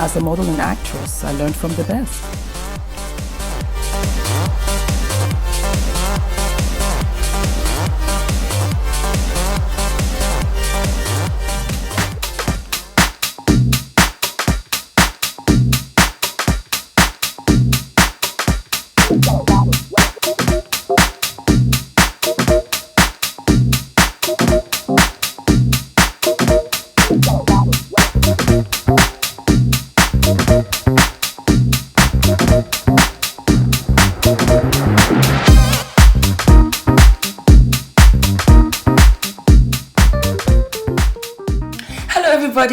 As a model and actress, I learned from the best.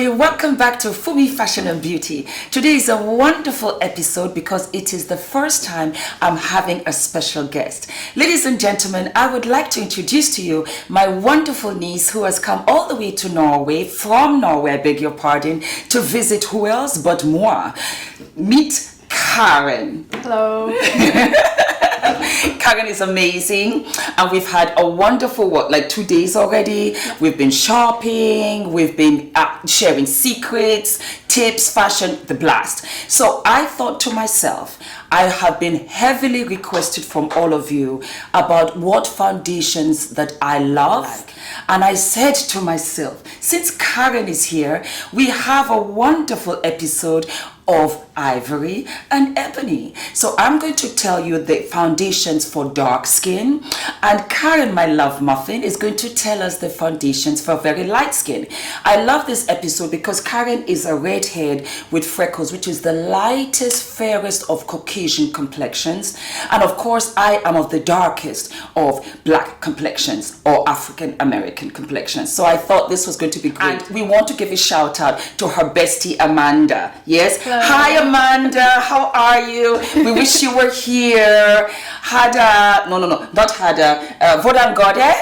Welcome back to Fumi Fashion and Beauty. Today is a wonderful episode because it is the first time I'm having a special guest. Ladies and gentlemen, I would like to introduce to you my wonderful niece who has come all the way to Norway, from Norway, I beg your pardon, to visit who else but moi. Meet Karen. Hello. Karen is amazing, and we've had a wonderful 2 days already. We've been shopping, we've been sharing secrets, tips, fashion, the blast. So I thought to myself, I have been heavily requested from all of you about what foundations that I love. And I said to myself, since Karen is here, we have a wonderful episode of Ivory and Ebony. So I'm going to tell you the foundations for dark skin, and Karen, my love muffin, is going to tell us the foundations for very light skin. I love this episode because Karen is a redhead with freckles, which is the lightest, fairest of Caucasian complexions. And of course, I am of the darkest of black complexions or African American complexions. So I thought this was going to be great. And we want to give a shout out to her bestie, Amanda. Yes. Hello. Hi, Amanda. How are you? We wish you were here. Vodan Gode?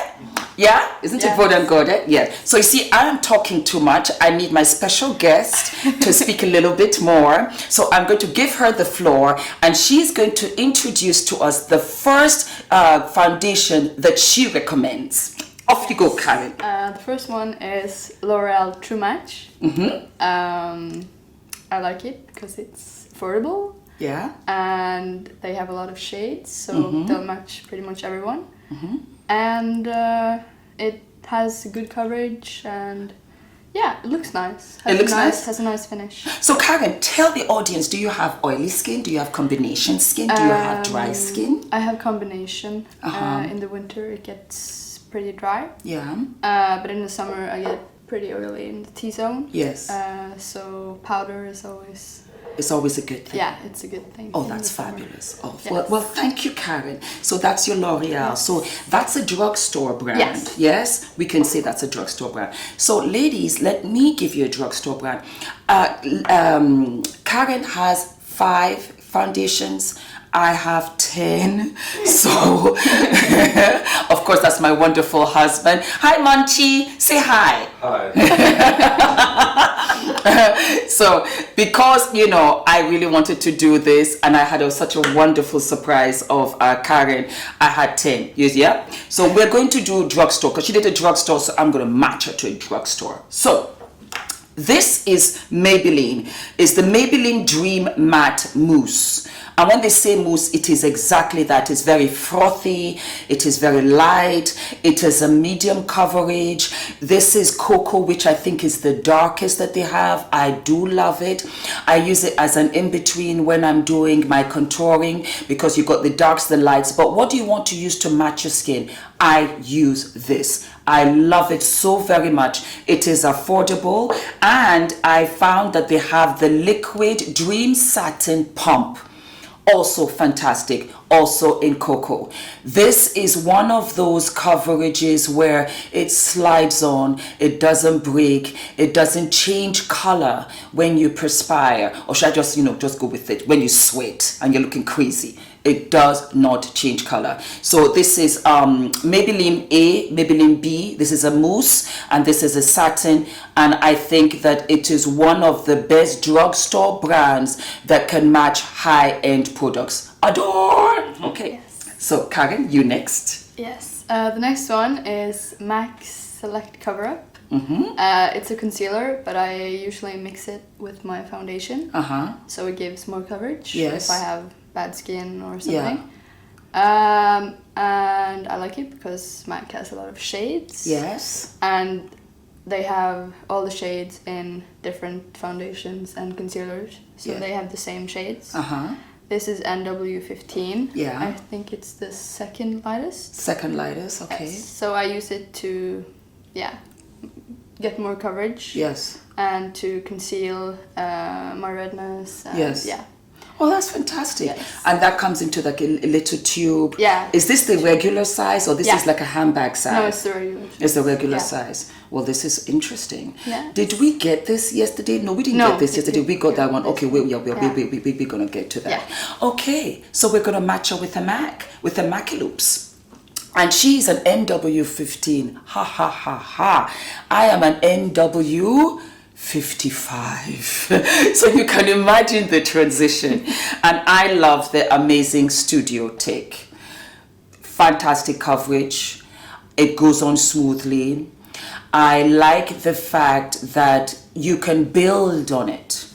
Yeah? Isn't it Vodan Gode? Yeah. So you see, I am talking too much. I need my special guest to speak a little bit more. So I'm going to give her the floor, and she's going to introduce to us the first foundation that she recommends. Off you go, Karen. The first one is L'Oreal True Match. Mm-hmm. I like it because it's affordable. Yeah. And they have a lot of shades, so they'll match pretty much everyone. Mm-hmm. And it has good coverage, and yeah, it looks nice. Has a nice finish. So Karen, tell the audience, do you have oily skin? Do you have combination skin? Do you have dry skin? I have combination. In the winter it gets pretty dry. Yeah. But in the summer I get pretty oily in the T-zone. Yes. So powder is always... It's always a good thing. Yeah, it's a good thing. Oh, that's fabulous. Oh, yes. Well, thank you, Karen. So that's your L'Oreal. Yes. So that's a drugstore brand. Yes. Yes, we can say that's a drugstore brand. So ladies, let me give you a drugstore brand. Karen has 5 foundations. I have 10. So, of course, that's my wonderful husband. Hi, Munchie. Say hi. Hi. So, because, I really wanted to do this, and I had such a wonderful surprise of Karen, I had 10. Yeah? So, we're going to do drugstore, because she did a drugstore, so I'm going to match her to a drugstore. So, this is Maybelline. It's the Maybelline Dream Matte Mousse. And when they say mousse, it is exactly that. It's very frothy. It is very light. It is a medium coverage. This is cocoa, which I think is the darkest that they have. I do love it. I use it as an in-between when I'm doing my contouring, because you got the darks, the lights. But what do you want to use to match your skin? I use this. I love it so very much. It is affordable, and I found that they have the liquid Dream Satin Pump. Also fantastic, also in cocoa. This is one of those coverages where it slides on, it doesn't break, it doesn't change color when you perspire, or should I just go with it when you sweat and you're looking crazy. It does not change color. So this is Maybelline A, Maybelline B. This is a mousse, and this is a satin. And I think that it is one of the best drugstore brands that can match high-end products. Adore! Okay. Yes. So Karen, you next. Yes. The next one is MAC Select Cover Up. It's a concealer, but I usually mix it with my foundation. So it gives more coverage if I have bad skin or something. And I like it because MAC has a lot of shades. Yes. And they have all the shades in different foundations and concealers. So they have the same shades. This is NW15. Yeah. I think it's the second lightest. Second lightest, okay. Yes. So I use it to, get more coverage. Yes. And to conceal my redness. And yes. Yeah. Oh, that's fantastic. Yes. And that comes into like a little tube. Yeah. Is this the regular size or this is like a handbag size? No, it's the regular size. It's the regular size. Well, this is interesting. Yeah. Did we get this yesterday? No, we didn't get this yesterday. We got that one. Okay, we're going to get to that. Yeah. Okay, so we're going to match her with a MAC, with a MAC Loops. And she's an NW15. Ha, ha, ha, ha. I am an NW 55. So you can imagine the transition. And I love the amazing studio take. Fantastic coverage. It goes on smoothly. I like the fact that you can build on it.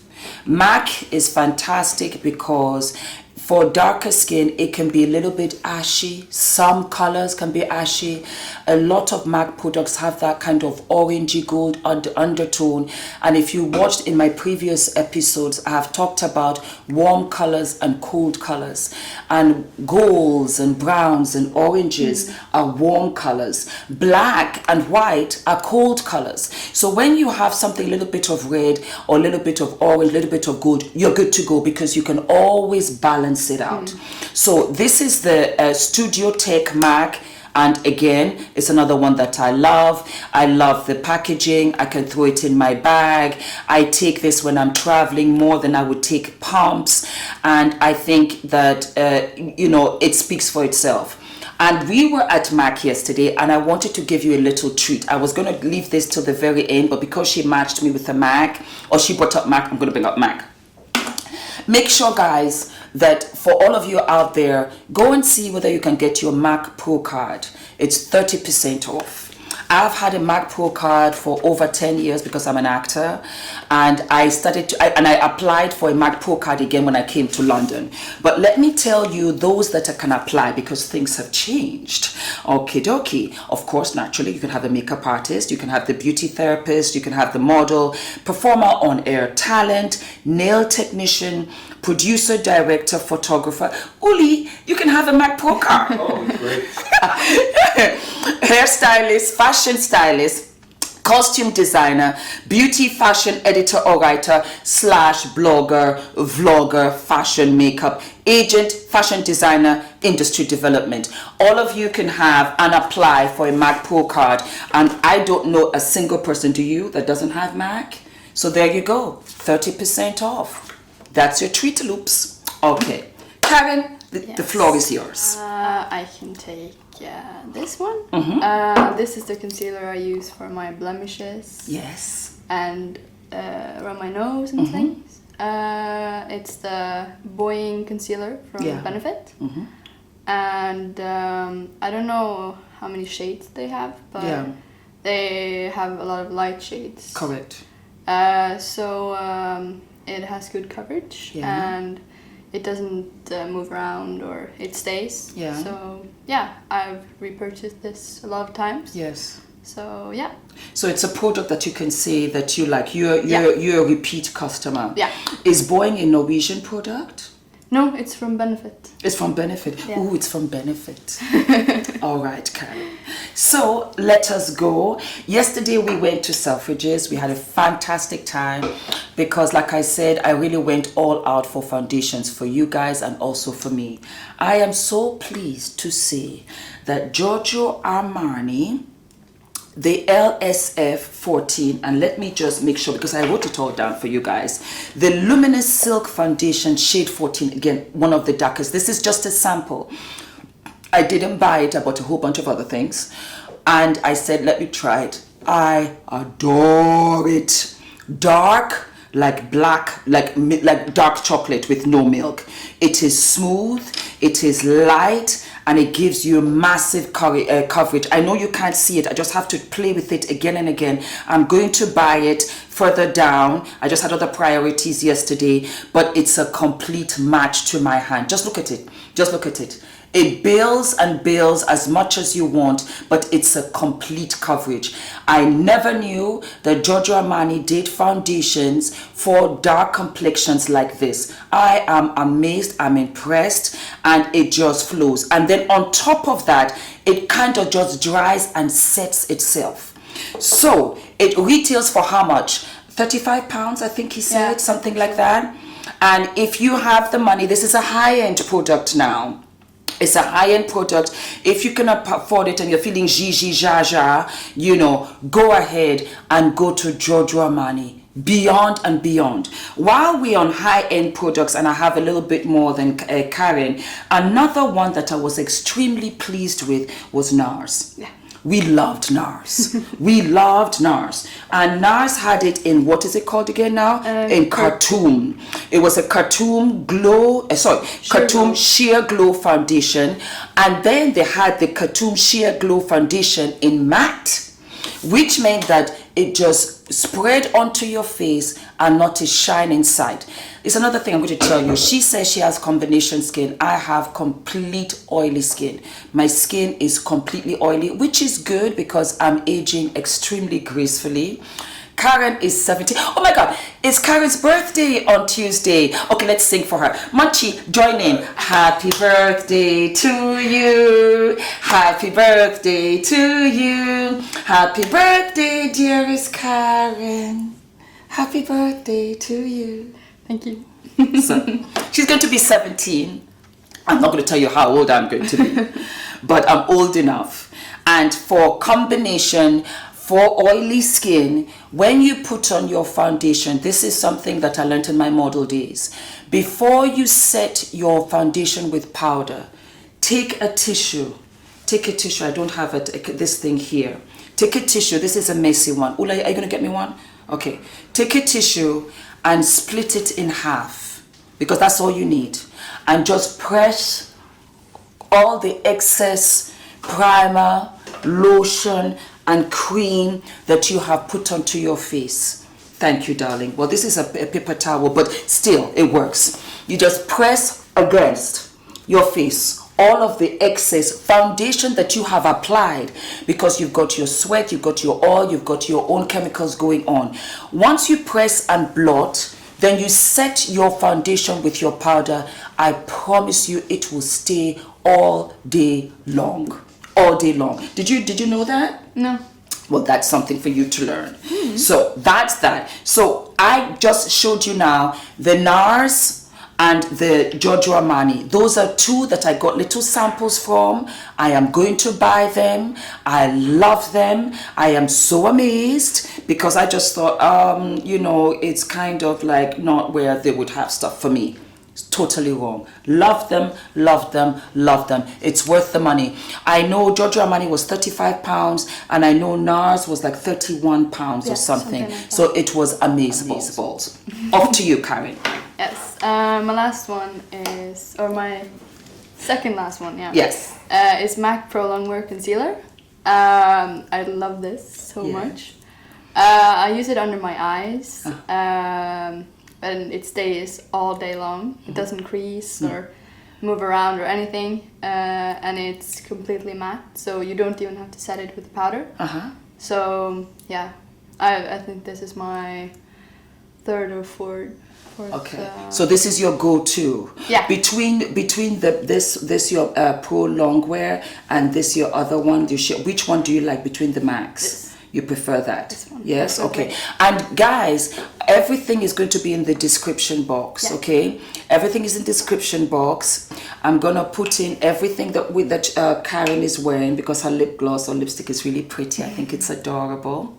MAC is fantastic because for darker skin, it can be a little bit ashy. Some colors can be ashy. A lot of MAC products have that kind of orangey gold undertone. And if you watched in my previous episodes, I have talked about warm colors and cold colors. And golds and browns and oranges are warm colors. Black and white are cold colors. So when you have something a little bit of red or a little bit of orange, a little bit of gold, you're good to go because you can always balance it out. So this is the Studio Tech MAC, and again, it's another one that I love. I love the packaging. I can throw it in my bag. I take this when I'm traveling more than I would take pumps, and I think that it speaks for itself. And we were at MAC yesterday, and I wanted to give you a little treat. I was going to leave this till the very end, but because she matched me with a MAC, or she brought up MAC, I'm going to bring up MAC. Make sure, guys, that for all of you out there, go and see whether you can get your MAC Pro card. It's 30% off. I've had a MAC Pro card for over 10 years because I'm an actor, and I applied for a MAC Pro card again when I came to London. But let me tell you those that I can apply because things have changed. Okie dokie. Of course, naturally, you can have a makeup artist, you can have the beauty therapist, you can have the model, performer on air talent, nail technician, producer, director, photographer. Uli, you can have a MAC Pro card. Oh, great. Hairstylist, fashion stylist, costume designer, beauty fashion editor or writer / blogger, vlogger, fashion makeup, agent, fashion designer, industry development. All of you can have and apply for a MAC Pro card. And I don't know a single person, do you, that doesn't have MAC? So there you go, 30% off. That's your treat loops. Okay, Karen, the floor is yours. I can take this one. This is the concealer I use for my blemishes. Yes. And around my nose and things. It's the Boying concealer from Benefit. And I don't know how many shades they have, but they have a lot of light shades. Correct. So it has good coverage and it doesn't move around, or it stays. Yeah. So I've repurchased this a lot of times. Yes. So So it's a product that you can say that you like. You're a repeat customer. Yeah. Is Boying a Norwegian product? No, it's from Benefit. It's from Benefit. Yeah. Ooh, it's from Benefit. All right, Karen. So let us go. Yesterday we went to Selfridges. We had a fantastic time because, like I said, I really went all out for foundations for you guys and also for me. I am so pleased to see that Giorgio Armani, the LSF 14, and let me just make sure because I wrote it all down for you guys. The Luminous Silk Foundation shade 14, again, one of the darkest. This is just a sample. I didn't buy it. I bought a whole bunch of other things. And I said, let me try it. I adore it. Dark, like black, like dark chocolate with no milk. It is smooth. It is light. and it gives you massive coverage. I know you can't see it. I just have to play with it again and again. I'm going to buy it further down. I just had other priorities yesterday, but it's a complete match to my hand. Just look at it. Just look at it. It builds and builds as much as you want, but it's a complete coverage. I never knew that Giorgio Armani did foundations for dark complexions like this. I am amazed, I'm impressed, and it just flows. And then on top of that, it kind of just dries and sets itself. So it retails for how much? 35 pounds, I think he said, something like that. And if you have the money, this is a high-end product now. It's a high-end product. If you can afford it and you're feeling jaja, you know, go ahead and go to Giorgio Armani. Beyond and beyond. While we're on high-end products, and I have a little bit more than Karen, another one that I was extremely pleased with was Nars. Yeah. We loved Nars. We loved Nars. And Nars had it in, what is it called again now? In Cartoon. It was a Cartoon Glow, Cartoon Sheer Glow Foundation. And then they had the Cartoon Sheer Glow Foundation in matte, which meant that it just spread onto your face and not a shine inside. It's another thing I'm going to tell you. She says she has combination skin. I have complete oily skin. My skin is completely oily, which is good because I'm aging extremely gracefully. Karen is 17. Oh my God, it's Karen's birthday on Tuesday. Okay, let's sing for her. Munchie, join in. Happy birthday to you. Happy birthday to you. Happy birthday, dearest Karen. Happy birthday to you. Thank you. So, she's going to be 17. I'm not going to tell you how old I'm going to be, but I'm old enough. And for combination, for oily skin, when you put on your foundation, this is something that I learned in my model days. Before you set your foundation with powder, take a tissue. Take a tissue. I don't have this thing here. Take a tissue. This is a messy one. Ula, are you going to get me one? Okay. Take a tissue and split it in half, because that's all you need. And just press all the excess primer, lotion, and cream that you have put onto your face. Thank you, darling. Well, this is a paper towel, but still, it works. You just press against your face all of the excess foundation that you have applied, because you've got your sweat, you've got your oil, you've got your own chemicals going on. Once you press and blot, then you set your foundation with your powder. I promise you it will stay all day long. All day long. Did you know that? No. Well, that's something for you to learn. So that's that. So I just showed you now the Nars and the Giorgio Armani. Those are two that I got little samples from. I am going to buy them. I love them. I am so amazed, because I just thought, you know, it's kind of like not where they would have stuff for me. It's totally wrong. Love them, love them, love them. It's worth the money. I know Giorgio Armani was 35 pounds, and I know Nars was like 31 pounds or something. Like so it was amazing. Off to you, Karen. Yes. My last one is, or my second last one, yeah. Yes. Is MAC Prolongwear Concealer. I love this so much. I use it under my eyes. And it stays all day long. It doesn't crease or move around or anything. And it's completely matte, so you don't even have to set it with powder. So yeah, I think this is my third or fourth. Okay, so this is your go-to. Yeah. Between this your Prolongwear and this your other one, which one do you like between the MACs? This. You prefer that? This one. Yes. Okay. And guys, everything is going to be in the description box. Yeah. Okay. Everything is in the description box. I'm gonna put in everything that Karen is wearing, because her lip gloss or lipstick is really pretty. I think it's adorable.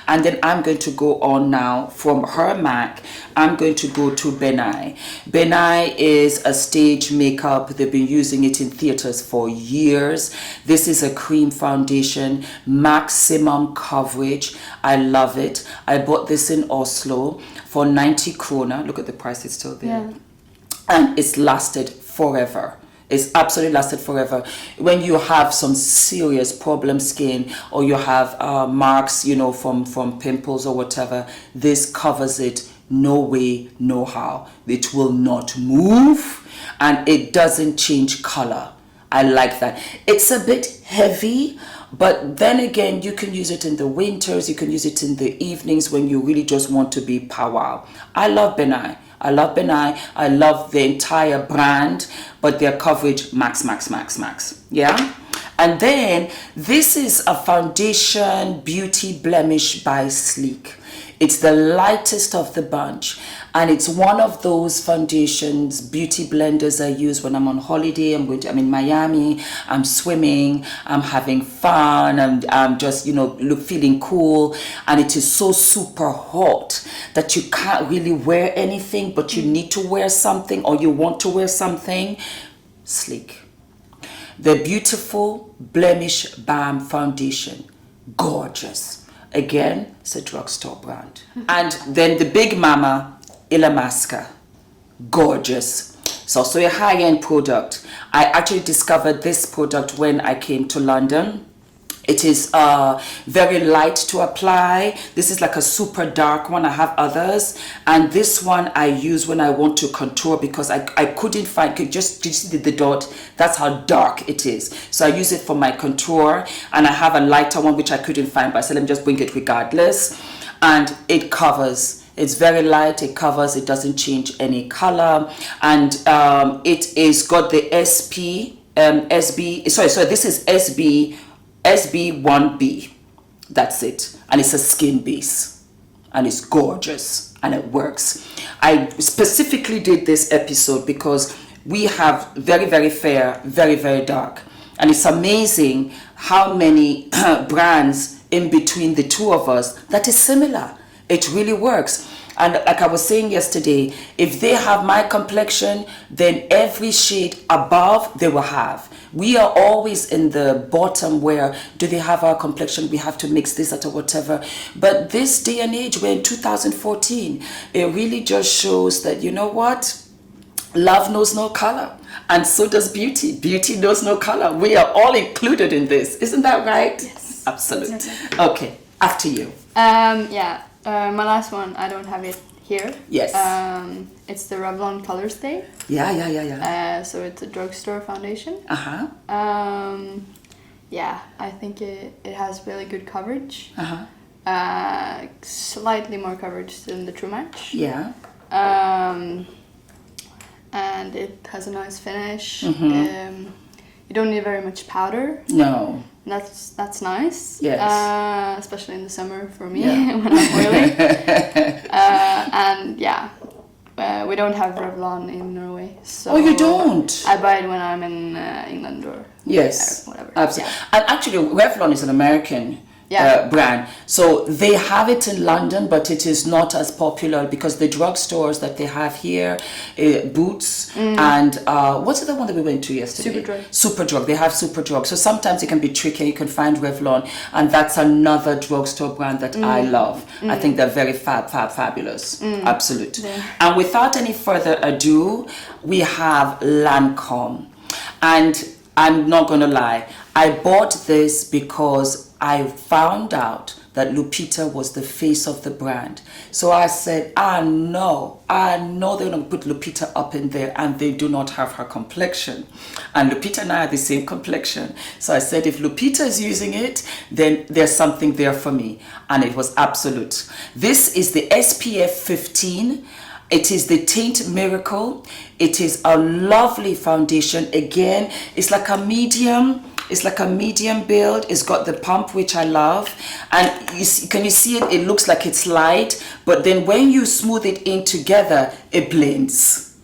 And then I'm going to go on now from her MAC. I'm going to go to EBONY. EBONY is a stage makeup. They've been using it in theaters for years. This is a cream foundation, maximum coverage. I love it. I bought this in Oslo for 90 krona. Look at the price, it's still there. Yeah. And it's lasted forever. It's absolutely lasted forever. When you have some serious problem skin, or you have marks, you know, from pimples or whatever, this covers it. No way, no how. It will not move, and it doesn't change color. I like that. It's a bit heavy, but then again, you can use it in the winters, you can use it in the evenings when you really just want to be powwow. I love EBONY. I love EBONY. I love the entire brand, but their coverage max. Yeah. And then this is a foundation beauty blemish by Sleek. It's the lightest of the bunch, and it's one of those foundations, beauty blenders I use when I'm on holiday. I'm in Miami, I'm swimming, I'm having fun, and I'm just, you know, feeling cool. And it is so super hot that you can't really wear anything, but you need to wear something, or you want to wear something. Sleek. The beautiful Blemish Balm Foundation. Gorgeous. Again, it's a drugstore brand. And then the big mama, Illamasqua. Gorgeous. It's also a high-end product. I actually discovered this product when I came to London. It is very light to apply. This is like a super dark one. I have others. And this one I use when I want to contour, because I couldn't find, did you see the dot? That's how dark it is. So I use it for my contour. And I have a lighter one which I couldn't find, but I said, let me just bring it regardless. And it covers. It's very light, it covers, it doesn't change any color. And it is got the this is SB1B. That's it. And it's a skin base. And it's gorgeous. And it works. I specifically did this episode because we have very, very fair, very, very dark. And it's amazing how many brands in between the two of us that is similar. It really works. And like I was saying yesterday, if they have my complexion, then every shade above they will have. We are always in the bottom where, do they have our complexion? We have to mix this or whatever. But this day and age, we're in 2014. It really just shows that, you know what? Love knows no color. And so does beauty. Beauty knows no color. We are all included in this. Isn't that right? Yes. Absolutely. Okay, after you. My last one, I don't have it here. Yes. It's the Revlon Color Stay. Yeah. So it's a drugstore foundation. Uh-huh. Yeah, I think it has really good coverage. Uh-huh. Slightly more coverage than the True Match. Yeah. And it has a nice finish. Mm-hmm. You don't need very much powder. No. That's nice. Yes. Especially in the summer for me when I'm oily. And yeah, we don't have Revlon in Norway. So oh, you don't? I buy it when I'm in England or whatever. Absolutely. Yeah. And actually, Revlon is an American brand. So they have it in London, but it is not as popular because the drugstores that they have here, Boots and what's the other one that we went to yesterday? Superdrug. They have Superdrug. So sometimes it can be tricky. You can find Revlon, and that's another drugstore brand that I love. I think they're very fabulous. Absolute. Yeah. And without any further ado, we have Lancome. And I'm not going to lie, I bought this because I found out that Lupita was the face of the brand. So I said, I know they're going to put Lupita up in there, and they do not have her complexion. And Lupita and I are the same complexion. So I said, if Lupita is using it, then there's something there for me. And it was absolute. This is the SPF 15. It is the Tint Miracle. It is a lovely foundation. Again, it's like a medium. It's like a medium build. It's got the pump, which I love. And can you see it? It looks like it's light, but then when you smooth it in together, it blends.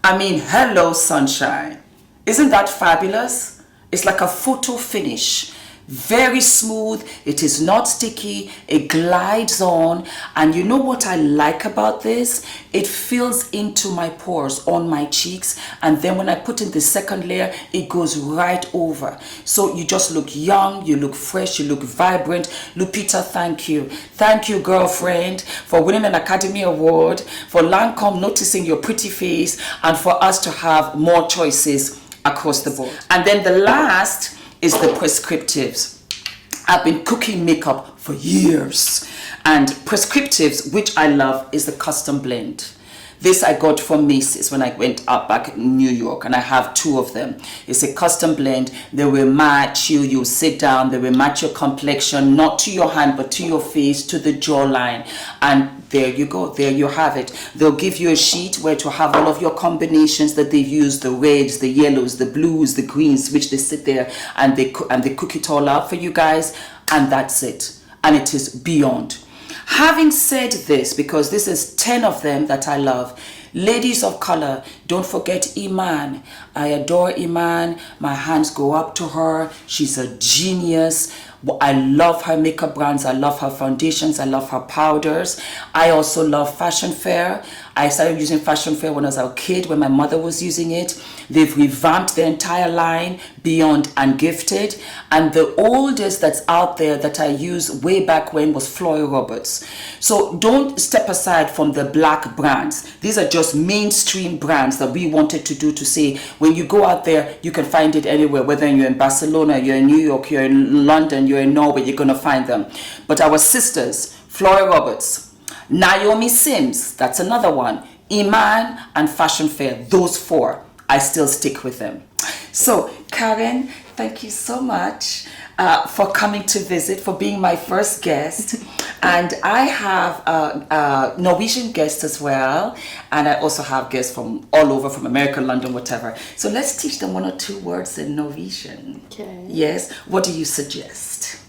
I mean, hello, sunshine. Isn't that fabulous? It's like a photo finish. Very smooth, it is not sticky, it glides on, and you know what I like about this? It fills into my pores on my cheeks, and then when I put in the second layer, it goes right over. So you just look young, you look fresh, you look vibrant. Lupita, thank you. Thank you, girlfriend, for winning an Academy Award, for Lancome noticing your pretty face, and for us to have more choices across the board. And then the last is the prescriptives. I've been cooking makeup for years, and prescriptives, which I love, is the custom blend. This I got from Macy's when I went up back in New York, and I have 2 of them. It's a custom blend. They will match you. You sit down. They will match your complexion, not to your hand, but to your face, to the jawline. And there you go. There you have it. They'll give you a sheet where to have all of your combinations that they've used, the reds, the yellows, the blues, the greens, which they sit there and they cook it all out for you guys. And that's it. And it is beyond. Having said this, because this is 10 of them that I love, ladies of color, don't forget Iman. I adore Iman. My hands go up to her. She's a genius. I love her makeup brands. I love her foundations. I love her powders. I also love Fashion Fair. I started using Fashion Fair when I was a kid, when my mother was using it. They've revamped their entire line, Beyond and Gifted. And the oldest that's out there that I used way back when was Floyd Roberts. So don't step aside from the black brands. These are just mainstream brands that we wanted to do, to say when you go out there, you can find it anywhere, whether you're in Barcelona, you're in New York, you're in London, you're in Norway, you're going to find them. But our sisters, Floyd Roberts, Naomi Sims, that's another one, Iman and Fashion Fair, those 4, I still stick with them. So Karen, thank you so much for coming to visit, for being my first guest. And I have a Norwegian guest as well, and I also have guests from all over, from America, London, whatever. So let's teach them 1 or 2 words in Norwegian. Okay. Yes, what do you suggest?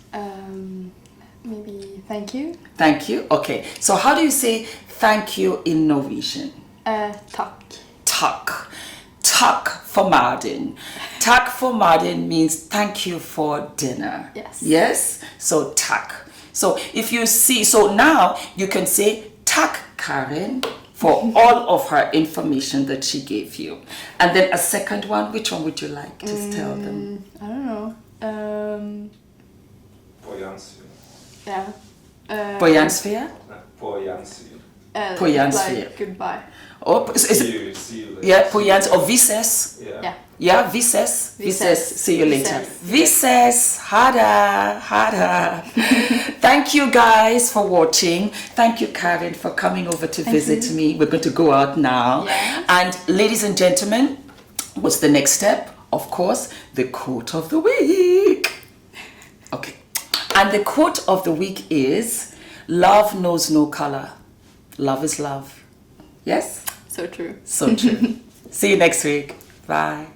Maybe thank you. Thank you. Okay. So how do you say thank you in Norwegian? Takk. Takk. Takk for Martin. Takk for Martin means thank you for dinner. Yes. Yes? So takk. So if you see, so now you can say takk Karen for all of her information that she gave you. And then a second one, which one would you like to tell them? I don't know. Yeah. På Jansfia? På Jansfia. På Jansfia. Like goodbye. Oh, See you later. yeah, på Jans, or vi ses. Yeah. Yeah, vi ses. Vi ses. See you later. Vi ses. Vi ses. Hada. Hada. Thank you guys for watching. Thank you, Karen, for coming over to visit me. We're going to go out now. Yes. And ladies and gentlemen, what's the next step? Of course, the quote of the week. Okay. And the quote of the week is, love knows no color. Love is love. Yes? So true. So true. See you next week. Bye.